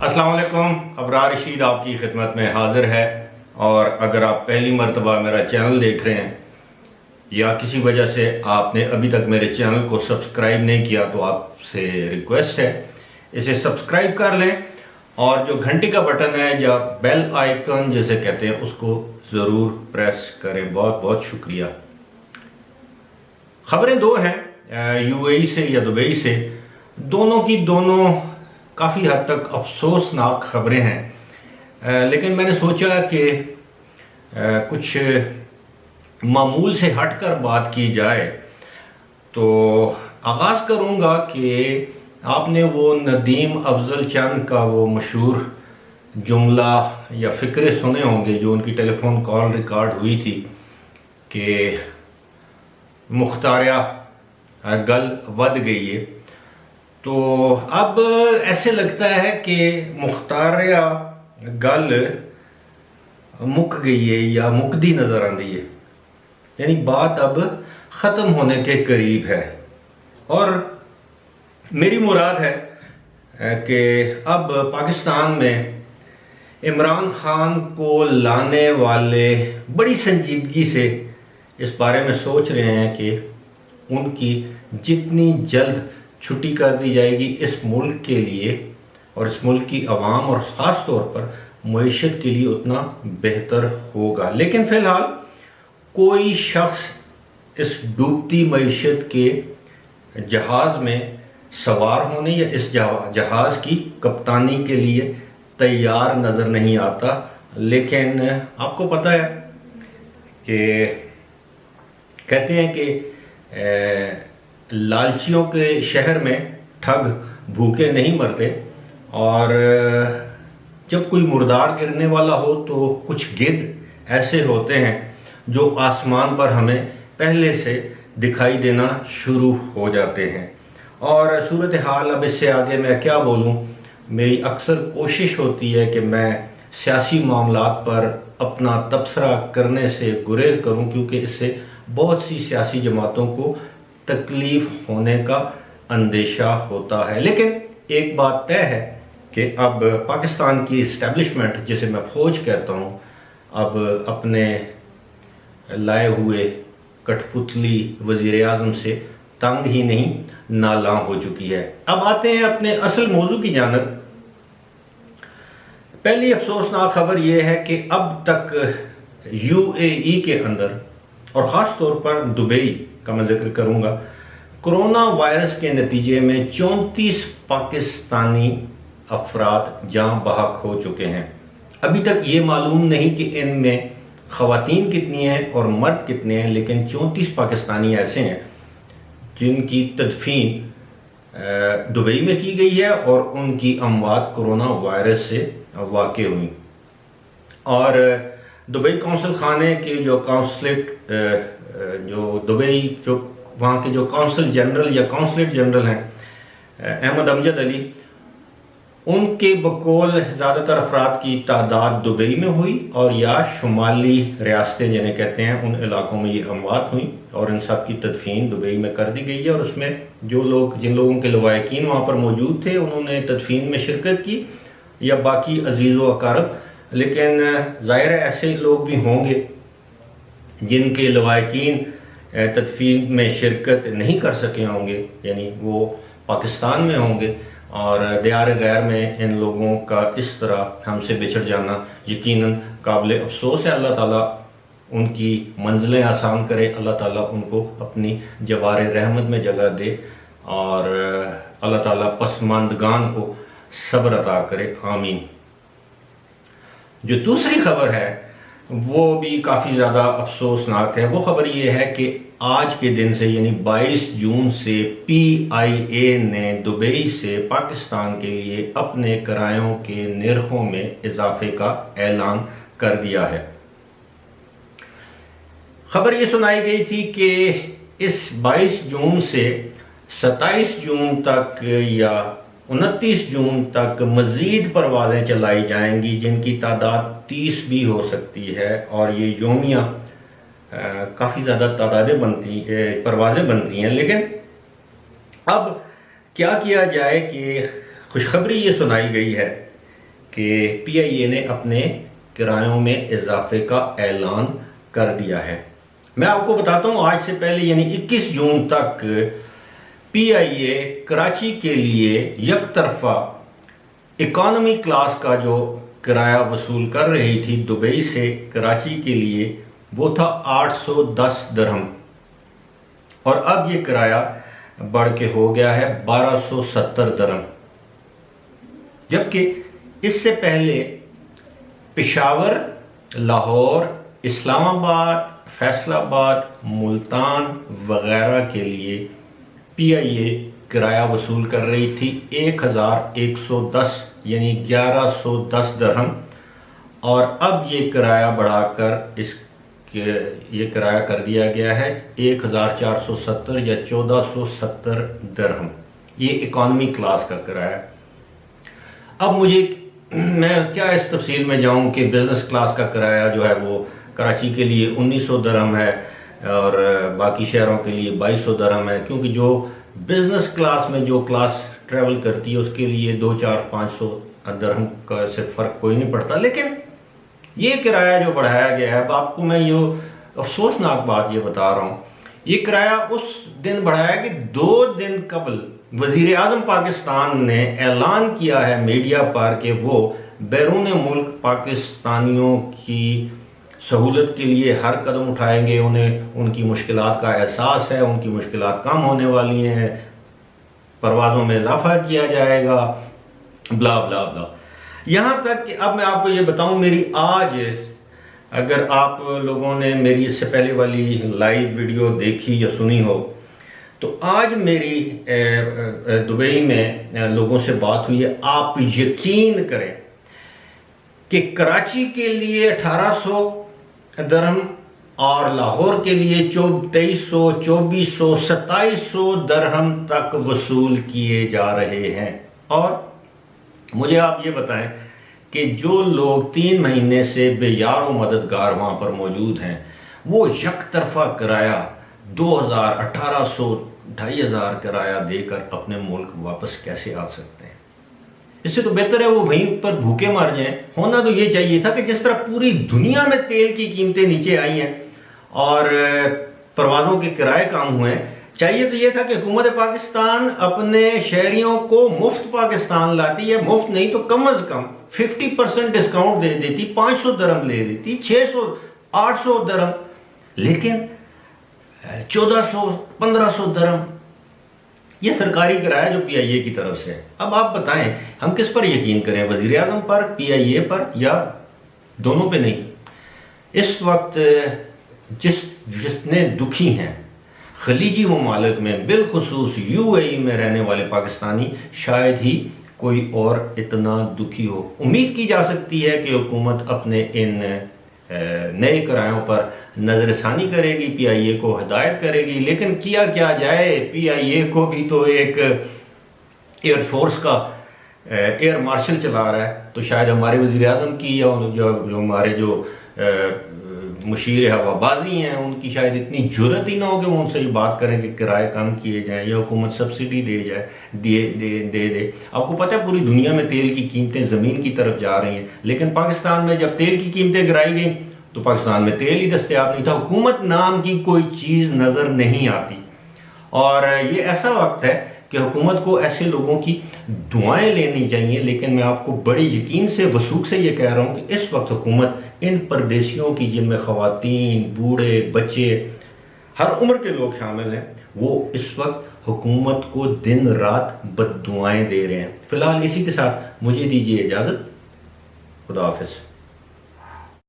السلام علیکم، ابرار رشید آپ کی خدمت میں حاضر ہے، اور اگر آپ پہلی مرتبہ میرا چینل دیکھ رہے ہیں یا کسی وجہ سے آپ نے ابھی تک میرے چینل کو سبسکرائب نہیں کیا تو آپ سے ریکویسٹ ہے اسے سبسکرائب کر لیں، اور جو گھنٹی کا بٹن ہے یا بیل آئیکن جسے کہتے ہیں اس کو ضرور پریس کریں۔ بہت بہت شکریہ۔ خبریں دو ہیں، یو اے ای سے یا دبئی سے، دونوں کی دونوں کافی حد تک افسوسناک خبریں ہیں، لیکن میں نے سوچا کہ کچھ معمول سے ہٹ کر بات کی جائے، تو آغاز کروں گا کہ آپ نے وہ ندیم افضل چند کا وہ مشہور جملہ یا فقرے سنے ہوں گے جو ان کی ٹیلی فون کال ریکارڈ ہوئی تھی کہ مختاریہ گل ود گئی ہے۔ تو اب ایسے لگتا ہے کہ مختاریہ گل مک گئی ہے یا مکدی نظر آندی ہے، یعنی بات اب ختم ہونے کے قریب ہے، اور میری مراد ہے کہ اب پاکستان میں عمران خان کو لانے والے بڑی سنجیدگی سے اس بارے میں سوچ رہے ہیں کہ ان کی جتنی جلد چھٹی کر دی جائے گی اس ملک کے لیے اور اس ملک کی عوام اور خاص طور پر معیشت کے لیے اتنا بہتر ہوگا۔ لیکن فی الحال کوئی شخص اس ڈوبتی معیشت کے جہاز میں سوار ہونے یا اس جہاز کی کپتانی کے لیے تیار نظر نہیں آتا۔ لیکن آپ کو پتہ ہے کہ کہتے ہیں کہ لالچیوں کے شہر میں ٹھگ بھوکے نہیں مرتے، اور جب کوئی مردار گرنے والا ہو تو کچھ گدھ ایسے ہوتے ہیں جو آسمان پر ہمیں پہلے سے دکھائی دینا شروع ہو جاتے ہیں۔ اور صورتحال اب اس سے آگے میں کیا بولوں، میری اکثر کوشش ہوتی ہے کہ میں سیاسی معاملات پر اپنا تبصرہ کرنے سے گریز کروں، کیونکہ اس سے بہت سی سیاسی جماعتوں کو تکلیف ہونے کا اندیشہ ہوتا ہے۔ لیکن ایک بات طے ہے کہ اب پاکستان کی اسٹیبلشمنٹ، جسے میں فوج کہتا ہوں، اب اپنے لائے ہوئے کٹھ پتلی وزیر اعظم سے تنگ ہی نہیں نالاں ہو چکی ہے۔ اب آتے ہیں اپنے اصل موضوع کی جانب۔ پہلی افسوسناک خبر یہ ہے کہ اب تک یو اے ای کے اندر اور خاص طور پر دبئی کا میں ذکر کروں گا، کرونا وائرس کے نتیجے میں 34 پاکستانی افراد جاں بحق ہو چکے ہیں۔ ابھی تک یہ معلوم نہیں کہ ان میں خواتین کتنی ہیں اور مرد کتنے ہیں، لیکن 34 پاکستانی ایسے ہیں جن کی تدفین دبئی میں کی گئی ہے اور ان کی اموات کرونا وائرس سے واقع ہوئی۔ اور دبئی قونصل خانے کے جو کونسلیٹ جو دبئی جو وہاں کے جو کونسل جنرل یا کونسلیٹ جنرل ہیں احمد امجد علی، ان کے بقول زیادہ تر افراد کی تعداد دبئی میں ہوئی، اور یا شمالی ریاستیں جنہیں کہتے ہیں ان علاقوں میں یہ اموات ہوئیں، اور ان سب کی تدفین دبئی میں کر دی گئی ہے۔ اور اس میں جو لوگ جن لوگوں کے لواحقین وہاں پر موجود تھے انہوں نے تدفین میں شرکت کی، یا باقی عزیز و اقارب۔ لیکن ظاہر ہے ایسے لوگ بھی ہوں گے جن کے لواحقین تدفین میں شرکت نہیں کر سکے ہوں گے، یعنی وہ پاکستان میں ہوں گے، اور دیار غیر میں ان لوگوں کا اس طرح ہم سے بچھڑ جانا یقیناً قابل افسوس ہے۔ اللہ تعالیٰ ان کی منزلیں آسان کرے، اللہ تعالیٰ ان کو اپنی جوار رحمت میں جگہ دے، اور اللہ تعالیٰ پسماندگان کو صبر عطا کرے، آمین۔ جو دوسری خبر ہے وہ بھی کافی زیادہ افسوسناک ہے۔ وہ خبر یہ ہے کہ آج کے دن سے یعنی 22 جون سے پی آئی اے نے دبئی سے پاکستان کے لیے اپنے کرایوں کے نرخوں میں اضافے کا اعلان کر دیا ہے۔ خبر یہ سنائی گئی تھی کہ اس 22 جون سے 27 جون تک یا 29 جون تک مزید پروازیں چلائی جائیں گی، جن کی تعداد 30 بھی ہو سکتی ہے، اور یہ یومیہ کافی زیادہ پروازیں بنتی ہیں۔ لیکن اب کیا کیا جائے کہ خوشخبری یہ سنائی گئی ہے کہ پی آئی اے نے اپنے کرایوں میں اضافے کا اعلان کر دیا ہے۔ میں آپ کو بتاتا ہوں، آج سے پہلے یعنی 21 جون تک پی آئی اے کراچی کے لیے یک طرفہ اکانومی کلاس کا جو کرایہ وصول کر رہی تھی دبئی سے کراچی کے لیے، وہ تھا 810 درہم، اور اب یہ کرایہ بڑھ کے ہو گیا ہے 1270 درہم، جبکہ اس سے پہلے پشاور، لاہور، اسلام آباد، فیصل آباد، ملتان وغیرہ کے لیے پی آئی اے کرایہ وصول کر رہی تھی 1110 یعنی 1110 درہم، اور اب یہ کرایہ بڑھا کر یہ کرایہ کر دیا گیا ہے 1470 یا 1470 درہم۔ یہ اکانومی کلاس کا کرایہ۔ اب میں کیا اس تفصیل میں جاؤں کہ بزنس کلاس کا کرایہ جو ہے وہ کراچی کے لیے 1900 درہم ہے اور باقی شہروں کے لیے 2200 درہم ہے، کیونکہ جو بزنس کلاس میں جو کلاس ٹریول کرتی ہے اس کے لیے 200-400-500 درہم کا سے فرق کوئی نہیں پڑتا۔ لیکن یہ کرایہ جو بڑھایا گیا ہے، اب آپ کو میں یہ افسوسناک بات یہ بتا رہا ہوں، یہ کرایہ اس دن بڑھایا کہ 2 دن قبل وزیر اعظم پاکستان نے اعلان کیا ہے میڈیا پر کہ وہ بیرون ملک پاکستانیوں کی سہولت کے لیے ہر قدم اٹھائیں گے، انہیں ان کی مشکلات کا احساس ہے، ان کی مشکلات کم ہونے والی ہیں، پروازوں میں اضافہ کیا جائے گا، بلا بلا بلا، یہاں تک کہ اب میں آپ کو یہ بتاؤں، میری آج اگر آپ لوگوں نے میری اس سے پہلے والی لائیو ویڈیو دیکھی یا سنی ہو تو آج میری دبئی میں لوگوں سے بات ہوئی ہے، آپ یقین کریں کہ کراچی کے لیے 1800 درہم اور لاہور کے لیے 2300، 2400، 2700 درہم تک وصول کیے جا رہے ہیں۔ اور مجھے آپ یہ بتائیں کہ جو لوگ 3 مہینے سے بے یار و مددگار وہاں پر موجود ہیں، وہ یک طرفہ کرایہ 2000، 1800، 2500 کرایہ دے کر اپنے ملک واپس کیسے آ سکتے ہیں؟ اس سے تو بہتر ہے وہ وہیں پر بھوکے مر جائیں۔ ہونا تو یہ چاہیے تھا کہ جس طرح پوری دنیا میں تیل کی قیمتیں نیچے آئی ہیں اور پروازوں کے کرائے کم ہوئے ہیں، چاہیے تو یہ تھا کہ حکومت پاکستان اپنے شہریوں کو مفت پاکستان لاتی ہے، مفت نہیں تو کم از کم 50% ڈسکاؤنٹ دے دیتی، 500 درہم لے دیتی، 600، 800 درہم، لیکن 1400، 1500 درہم یہ سرکاری کرایہ جو پی آئی اے کی طرف سے۔ اب آپ بتائیں ہم کس پر یقین کریں، وزیر اعظم پر، پی آئی اے پر، یا دونوں پہ نہیں؟ اس وقت جتنے دکھی ہیں خلیجی ممالک میں، بالخصوص یو اے ای میں رہنے والے پاکستانی، شاید ہی کوئی اور اتنا دکھی ہو۔ امید کی جا سکتی ہے کہ حکومت اپنے ان نئے کرایوں پر نظر ثانی کرے گی، پی آئی اے کو ہدایت کرے گی، لیکن کیا جائے، پی آئی اے کو بھی تو ایک ایئر فورس کا ایئر مارشل چلا رہا ہے، تو شاید ہمارے وزیر اعظم کی یا جو ہمارے جو مشیر ہوا بازی ہیں ان کی شاید اتنی جرت ہی نہ ہو کہ وہ ان سے یہ بات کریں کہ کرائے کم کیے جائیں یا حکومت سبسڈی دے۔ آپ کو پتہ ہے پوری دنیا میں تیل کی قیمتیں زمین کی طرف جا رہی ہیں، لیکن پاکستان میں جب تیل کی قیمتیں گرائی گئیں تو پاکستان میں تیل ہی دستیاب نہیں تھا، حکومت نام کی کوئی چیز نظر نہیں آتی۔ اور یہ ایسا وقت ہے کہ حکومت کو ایسے لوگوں کی دعائیں لینی چاہیے، لیکن میں آپ کو بڑی یقین سے، وثوق سے یہ کہہ رہا ہوں کہ اس وقت حکومت ان پردیسیوں کی، جن میں خواتین، بوڑھے، بچے، ہر عمر کے لوگ شامل ہیں، وہ اس وقت حکومت کو دن رات بد دعائیں دے رہے ہیں۔ فی الحال اسی کے ساتھ مجھے دیجیے اجازت، خدا حافظ۔